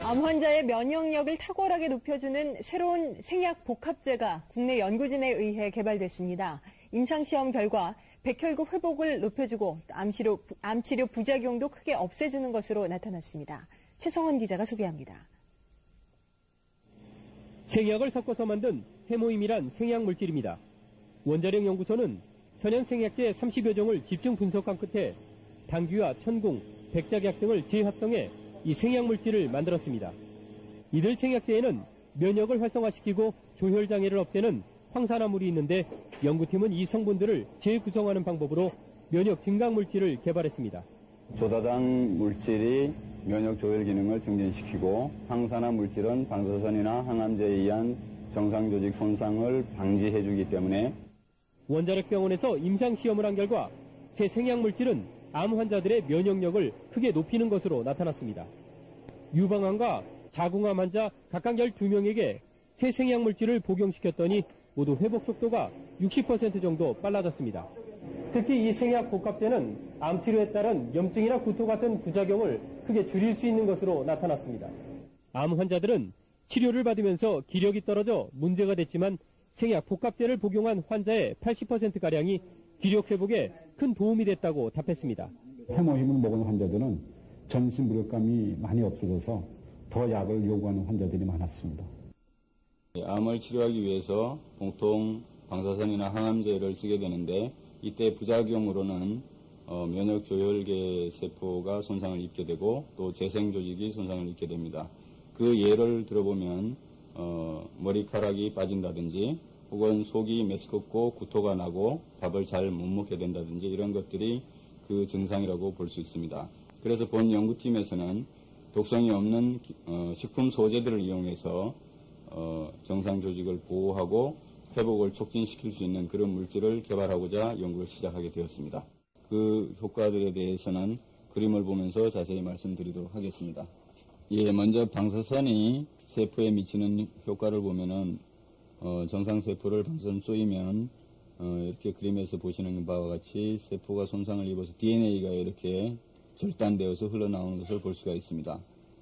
암 환자의 면역력을 탁월하게 높여주는 새로운 생약 복합제가 국내 연구진에 의해 개발됐습니다. 임상시험 결과 백혈구 회복을 높여주고 암치료 부작용도 크게 없애주는 것으로 나타났습니다. 최성원 기자가 소개합니다. 생약을 섞어서 만든 해모임이란 생약물질입니다. 원자력 연구소는 천연 생약제 30여 종을 집중 분석한 끝에 당귀와 천궁, 백작약 등을 재합성해 이 생약물질을 만들었습니다. 이들 생약제에는 면역을 활성화시키고 조혈장애를 없애는 황산화물이 있는데 연구팀은 이 성분들을 재구성하는 방법으로 면역 증강물질을 개발했습니다. 조다당 물질이 면역 조혈 기능을 증진시키고 항산화 물질은 방사선이나 항암제에 의한 정상 조직 손상을 방지해주기 때문에 원자력병원에서 임상시험을 한 결과 새 생약물질은 암 환자들의 면역력을 크게 높이는 것으로 나타났습니다. 유방암과 자궁암 환자 각각 12명에게 새 생약물질을 복용시켰더니 모두 회복 속도가 60% 정도 빨라졌습니다. 특히 이 생약 복합제는 암 치료에 따른 염증이나 구토 같은 부작용을 크게 줄일 수 있는 것으로 나타났습니다. 암 환자들은 치료를 받으면서 기력이 떨어져 문제가 됐지만 생약 복합제를 복용한 환자의 80%가량이 기력 회복에 큰 도움이 됐다고 답했습니다. 해모힘을 먹은 환자들은 전신 무력감이 많이 없어져서 더 약을 요구하는 환자들이 많았습니다. 암을 치료하기 위해서 보통 방사선이나 항암제를 쓰게 되는데 이때 부작용으로는 면역 조혈계 세포가 손상을 입게 되고 또 재생 조직이 손상을 입게 됩니다. 그 예를 들어보면 머리카락이 빠진다든지 혹은 속이 메스껍고 구토가 나고 밥을 잘 못 먹게 된다든지 이런 것들이 그 증상이라고 볼 수 있습니다. 그래서 본 연구팀에서는 독성이 없는 식품 소재들을 이용해서 정상 조직을 보호하고 회복을 촉진시킬 수 있는 그런 물질을 개발하고자 연구를 시작하게 되었습니다. 그 효과들에 대해서는 그림을 보면서 자세히 말씀드리도록 하겠습니다. 먼저 방사선이 세포에 미치는 효과를 보면은 정상세포를 방사선 쏘이면 이렇게 그림에서 보시는 바와 같이 세포가 손상을 입어서 DNA가 이렇게 절단되어서 흘러나오는 것을 볼 수가 있습니다.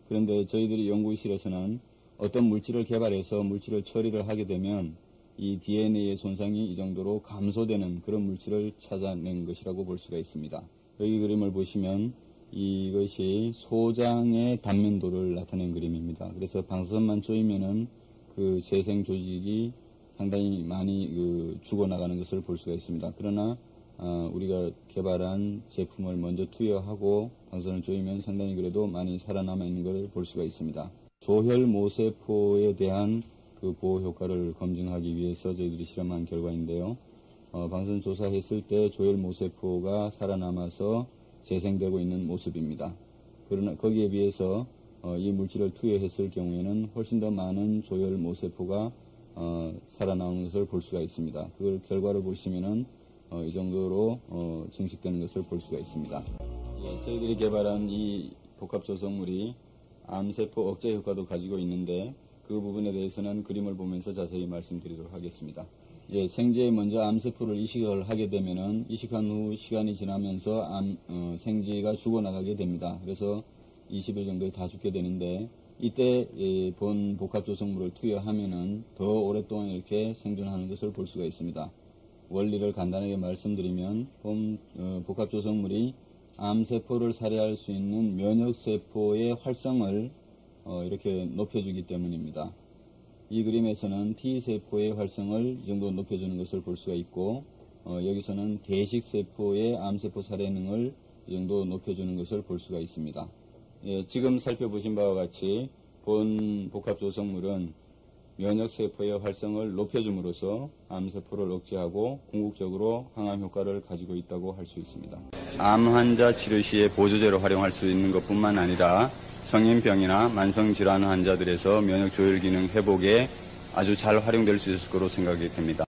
그런데 저희들이 연구실에서는 어떤 물질을 개발해서 물질을 처리를 하게 되면 이 DNA의 손상이 이 정도로 감소되는 그런 물질을 찾아낸 것이라고 볼 수가 있습니다. 여기 그림을 보시면 이것이 소장의 단면도를 나타낸 그림입니다. 그래서 방사선만 쪼이면은 그 재생 조직이 상당히 많이 죽어나가는 것을 볼 수가 있습니다. 그러나 우리가 개발한 제품을 먼저 투여하고 방사선을 쪼이면 상당히 그래도 많이 살아남아 있는 것을 볼 수가 있습니다. 조혈모세포에 대한 그 보호 효과를 검증하기 위해서 저희들이 실험한 결과인데요. 방사선 조사했을 때 조혈모세포가 살아남아서 재생되고 있는 모습입니다. 그러나 거기에 비해서 이 물질을 투여했을 경우에는 훨씬 더 많은 조혈모세포가 살아나오는 것을 볼 수가 있습니다. 그 결과를 보시면은 이 정도로 증식되는 것을 볼 수가 있습니다. 저희들이 개발한 이 복합조성물이 암세포 억제 효과도 가지고 있는데 그 부분에 대해서는 그림을 보면서 자세히 말씀드리도록 하겠습니다. 생제에 먼저 암세포를 이식을 하게 되면은 이식한 후 시간이 지나면서 생쥐가 죽어나가게 됩니다. 그래서 20일 정도에 다 죽게 되는데 이때 본 복합조성물을 투여하면은 더 오랫동안 이렇게 생존하는 것을 볼 수가 있습니다. 원리를 간단하게 말씀드리면 본 복합조성물이 암세포를 살해할 수 있는 면역세포의 활성을 이렇게 높여주기 때문입니다. 이 그림에서는 T세포의 활성을 이 정도 높여주는 것을 볼 수가 있고 여기서는 대식세포의 암세포 살해능을 이 정도 높여주는 것을 볼 수가 있습니다. 지금 살펴보신 바와 같이 본 복합조성물은 면역세포의 활성을 높여줌으로써 암세포를 억제하고 궁극적으로 항암 효과를 가지고 있다고 할 수 있습니다. 암 환자 치료 시에 보조제로 활용할 수 있는 것뿐만 아니라 성인병이나 만성질환 환자들에서 면역 조혈 기능 회복에 아주 잘 활용될 수 있을 거로 생각이 됩니다.